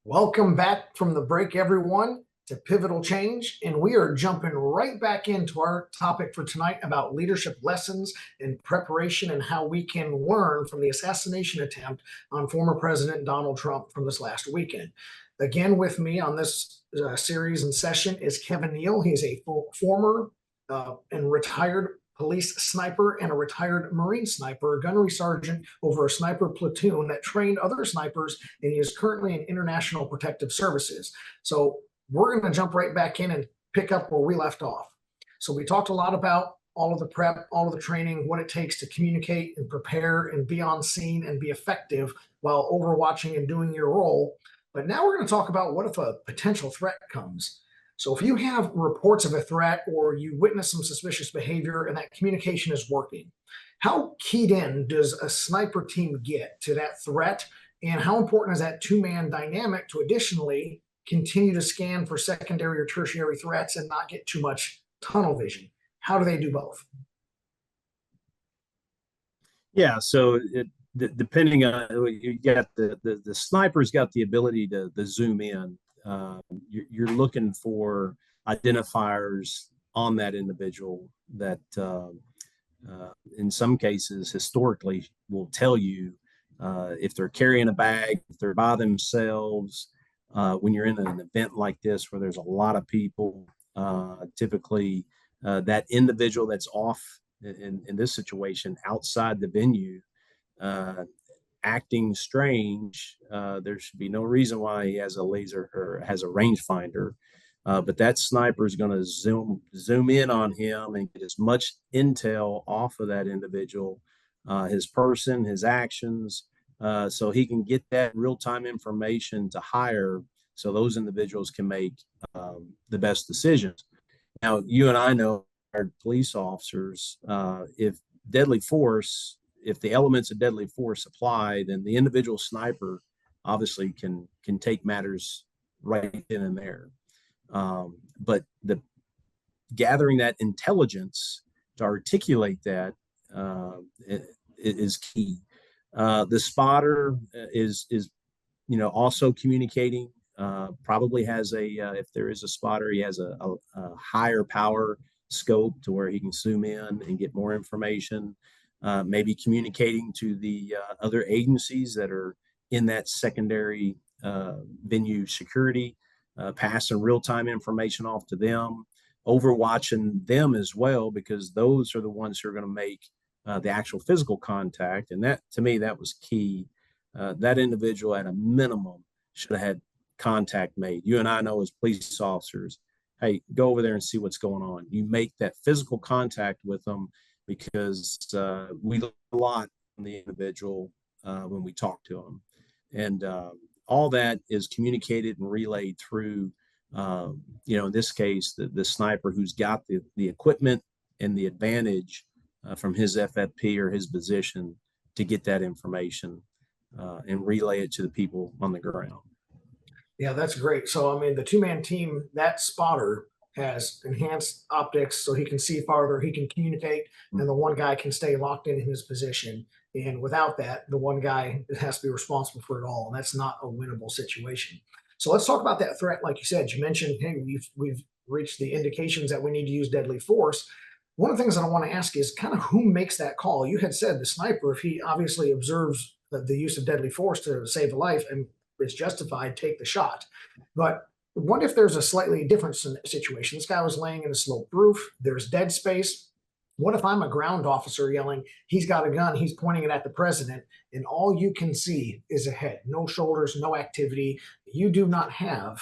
Welcome back from the break, everyone, to Pivotal Change. And we are jumping right back into our topic for tonight about leadership lessons and preparation and how we can learn from the assassination attempt on former President Donald Trump from this last weekend. Again, with me on this series and session is Kevin Neal. He's a former and retired police sniper and a retired Marine sniper, a gunnery sergeant over a sniper platoon that trained other snipers, and he is currently in International Protective Services. So we're going to jump right back in and pick up where we left off. So we talked a lot about all of the prep, all of the training, what it takes to communicate and prepare and be on scene and be effective while overwatching and doing your role. But now we're going to talk about what if a potential threat comes. So if you have reports of a threat or you witness some suspicious behavior and that communication is working, how keyed in does a sniper team get to that threat? And how important is that two-man dynamic to additionally continue to scan for secondary or tertiary threats and not get too much tunnel vision? How do they do both? Yeah, so depending on you got the sniper's got the ability to zoom in. You're looking for identifiers on that individual that in some cases historically will tell you if they're carrying a bag, if they're by themselves. When you're in an event like this where there's a lot of people, typically that individual that's off in this situation outside the venue acting strange, there should be no reason why he has a laser or has a rangefinder. But that sniper is going to zoom in on him and get as much intel off of that individual, his person, his actions, so he can get that real-time information to hire so those individuals can make the best decisions. Now, you and I know, our police officers, if deadly force, if the elements of deadly force apply, then the individual sniper obviously can take matters right then and there. But the gathering that intelligence to articulate that is key. The spotter is also communicating. Probably has if there is a spotter, he has a higher power scope to where he can zoom in and get more information. Maybe communicating to the other agencies that are in that secondary venue security, passing real-time information off to them, overwatching them as well, because those are the ones who are going to make the actual physical contact. And that, to me, that was key. That individual at a minimum should have had contact made. You and I know as police officers, hey, go over there and see what's going on. You make that physical contact with them, because we learn a lot from the individual when we talk to them. And all that is communicated and relayed through, in this case, the sniper who's got the equipment and the advantage from his FFP or his position to get that information and relay it to the people on the ground. Yeah, that's great. So, I mean, the two-man team, that spotter has enhanced optics so he can see farther, he can communicate, and the one guy can stay locked in his position. And without that, the one guy has to be responsible for it all, and that's not a winnable situation. So let's talk about that threat. Like you said, you mentioned, hey, we've reached the indications that we need to use deadly force. One of the things that I want to ask is kind of who makes that call? You had said the sniper, if he obviously observes the use of deadly force to save a life and it's justified, take the shot. But what if there's a slightly different situation? This guy was laying in a sloped roof. There's dead space. What if I'm a ground officer yelling, he's got a gun, he's pointing it at the president, and all you can see is a head, no shoulders, no activity. You do not have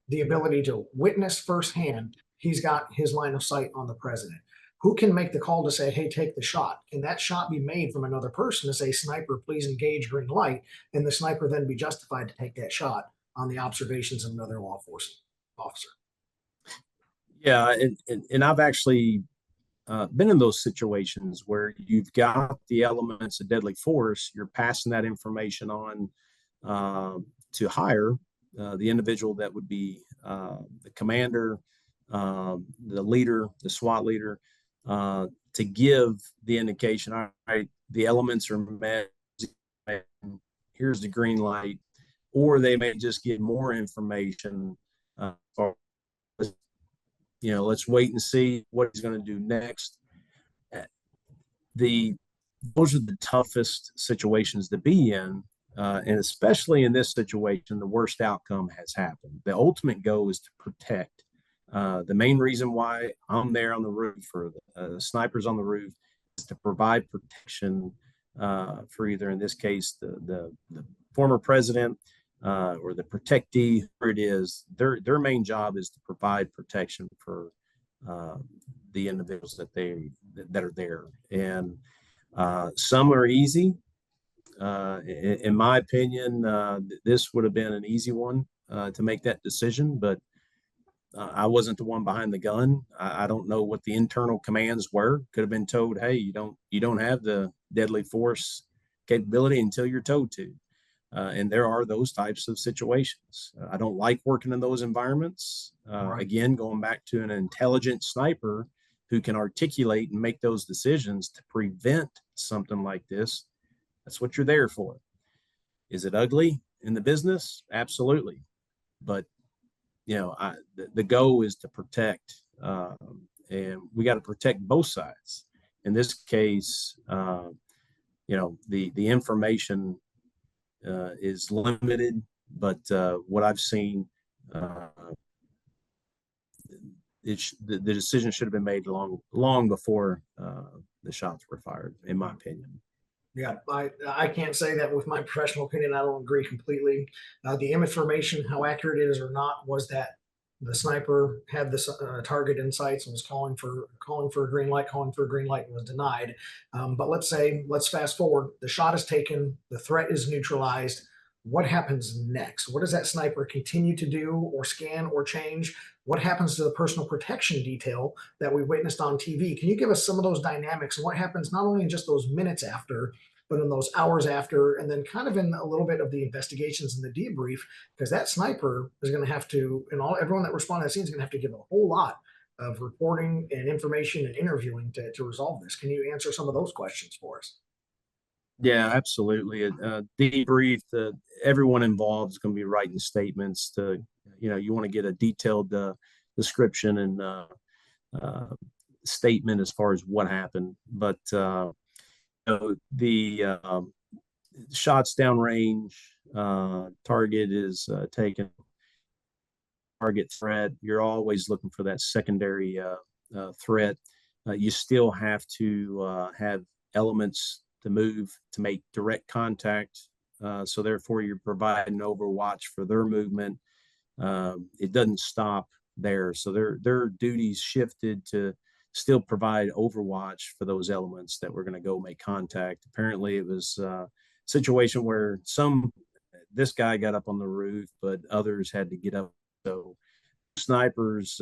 the ability to witness firsthand he's got his line of sight on the president. Who can make the call to say, hey, take the shot? Can that shot be made from another person to say, sniper, please engage, green light, and the sniper then be justified to take that shot on the observations of another law enforcement officer? Yeah, and I've actually been in those situations where you've got the elements of deadly force, you're passing that information on to hire the individual that would be the commander, the leader, the SWAT leader, to give the indication, all right, the elements are met, here's the green light, or they may just get more information. Or, let's wait and see what he's going to do next. The Those are the toughest situations to be in. And especially in this situation, the worst outcome has happened. The ultimate goal is to protect. The main reason why I'm there on the roof, or the snipers on the roof, is to provide protection for either, in this case, the former president or the protectee, whoever it is. Their main job is to provide protection for the individuals that are there. And some are easy. In my opinion, this would have been an easy one to make that decision, but I wasn't the one behind the gun. I don't know what the internal commands were. Could have been told, "Hey, you don't have the deadly force capability until you're told to." And there are those types of situations. I don't like working in those environments. Right. Again, going back to an intelligent sniper who can articulate and make those decisions to prevent something like this. That's what you're there for. Is it ugly in the business? Absolutely. But the goal is to protect, and we got to protect both sides. In this case, the information is limited, but what I've seen, the decision should have been made long before the shots were fired, in my opinion. Yeah, I can't say that with my professional opinion. I don't agree completely. The information, how accurate it is or not, was that the sniper had this target in sights and was calling for a green light, and was denied. But let's fast forward. The shot is taken, the threat is neutralized. What happens next? What does that sniper continue to do, or scan, or change? What happens to the personal protection detail that we witnessed on TV? Can you give us some of those dynamics and what happens not only in just those minutes after, but in those hours after, and then kind of in a little bit of the investigations and the debrief? Because that sniper is going to have to, and everyone that responded to that scene is going to have to give a whole lot of reporting and information and interviewing to resolve this. Can you answer some of those questions for us? Yeah, absolutely. Debrief. Everyone involved is going to be writing statements to, you want to get a detailed description and statement as far as what happened. But the shots downrange, target is taken, target threat. You're always looking for that secondary threat. You still have to have elements to move to make direct contact. So therefore, you're providing overwatch for their movement. It doesn't stop there. So their duties shifted to still provide overwatch for those elements that were going to go make contact. Apparently, it was a situation where this guy got up on the roof, but others had to get up. So snipers,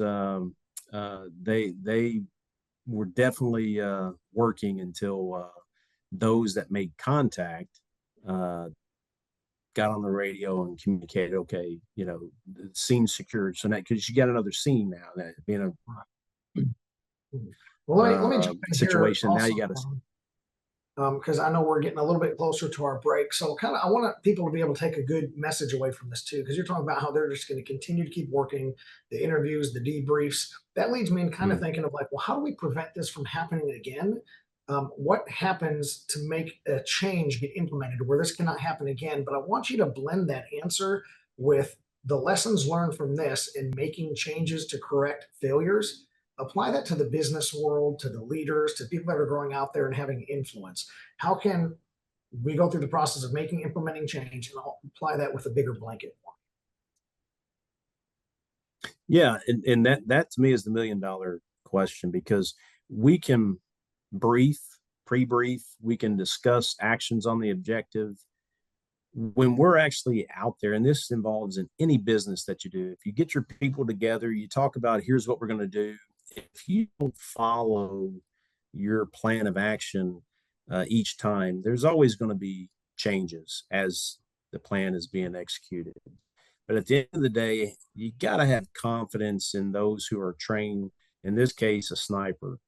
they were definitely working until those that made contact got on the radio and communicated, okay, the scene's secured. So now, because you got another scene now, that being a well, let me jump in situation. Here now also, you got to. Because I know we're getting a little bit closer to our break. So I want people to be able to take a good message away from this too, because you're talking about how they're just going to continue to keep working, the interviews, the debriefs. That leads me in kind of thinking of like, well, how do we prevent this from happening again? What happens to make a change get implemented where this cannot happen again? But I want you to blend that answer with the lessons learned from this and making changes to correct failures. Apply that to the business world, to the leaders, to people that are growing out there and having influence. How can we go through the process of implementing change, and I'll apply that with a bigger blanket? Yeah, and that to me is the $1 million question, because we can pre-brief, we can discuss actions on the objective. When we're actually out there, and this involves in any business that you do, if you get your people together, you talk about, here's what we're going to do. If you don't follow your plan of action each time, there's always going to be changes as the plan is being executed. But at the end of the day, you got to have confidence in those who are trained, in this case, a sniper.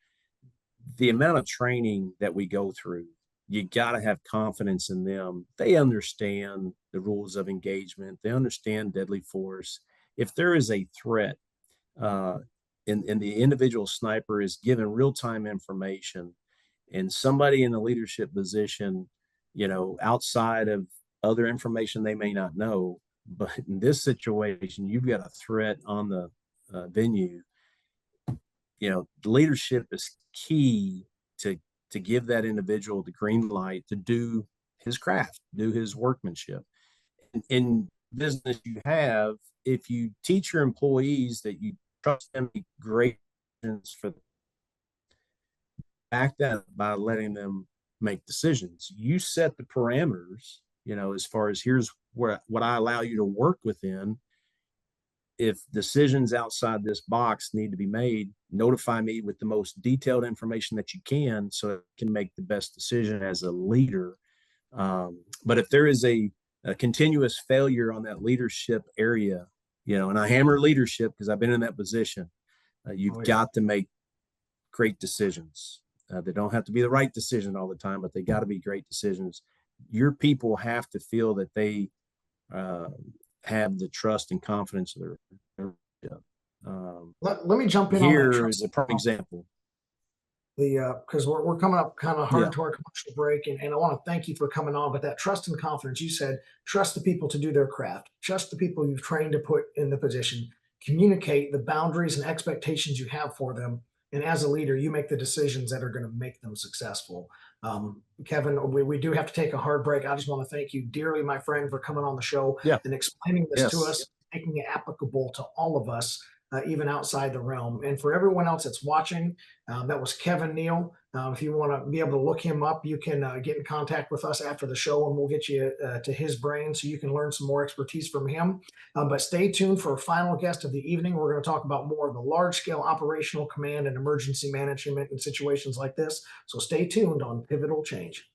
The amount of training that we go through, you got to have confidence in them. They understand the rules of engagement. They understand deadly force. If there is a threat, uh, and the individual sniper is given real-time information, and somebody in the leadership position, outside of other information they may not know, but in this situation, you've got a threat on the venue. Leadership is key to give that individual the green light to do his craft, do his workmanship. In business, if you teach your employees that you trust them to be great for back that by letting them make decisions. You set the parameters, as far as here's what I allow you to work within. If decisions outside this box need to be made, notify me with the most detailed information that you can so I can make the best decision as a leader. But if there is a continuous failure on that leadership area, and I hammer leadership because I've been in that position, you've got to make great decisions. They don't have to be the right decision all the time, but they got to be great decisions. Your people have to feel that they have the trust and confidence of their let me jump in here on that. Is a perfect example. Because we're coming up kind of hard to our commercial break, and I want to thank you for coming on. But that trust and confidence, you said, trust the people to do their craft, trust the people you've trained to put in the position, communicate the boundaries and expectations you have for them, and as a leader, you make the decisions that are going to make them successful. Kevin, we do have to take a hard break. I just want to thank you dearly, my friend, for coming on the show and explaining this to us, making it applicable to all of us, even outside the realm. And for everyone else that's watching, that was Kevin Neal. If you want to be able to look him up, you can get in contact with us after the show, and we'll get you to his brain so you can learn some more expertise from him. But stay tuned for a final guest of the evening. We're going to talk about more of the large-scale operational command and emergency management in situations like this. So stay tuned on Pivotal Change.